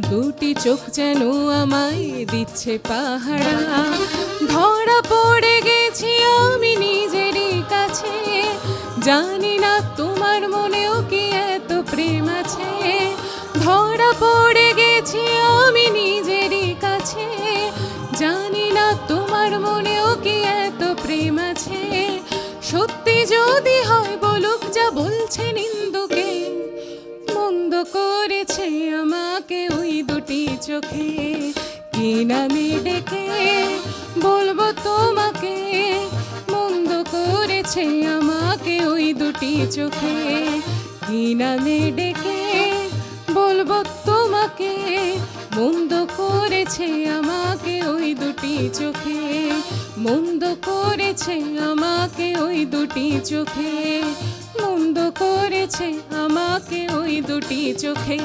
দুটি চোখ যেন আমায় দিচ্ছে পাহারা। ধরা পড়ে গেছি আমি নিজেরই কাছে, জানি না তোমার মনেও কি এত প্রেম আছে। ধরা পড়ে গেছি আমি নিজেরই কাছে, জানি না তোমার মনেও কি এত প্রেম আছে। সত্যি যদি হয় বলুক যা বলছে নিন্দুকে, মন্দ করেছে আমাকে ওই দুটি চোখে। কি নামে ডেকে বলবো তোমাকে, মন্দ করেছে আমাকে ওই দুটি চোখে। কি নামে ডেকে বলবো তোমাকে, মন্দ করেছে আমাকে ওই দুটি চোখে। মন্দ করেছে আমাকে ওই দুটি চোখে, মন্দ করেছে আমাকে ওই দুটি চোখে।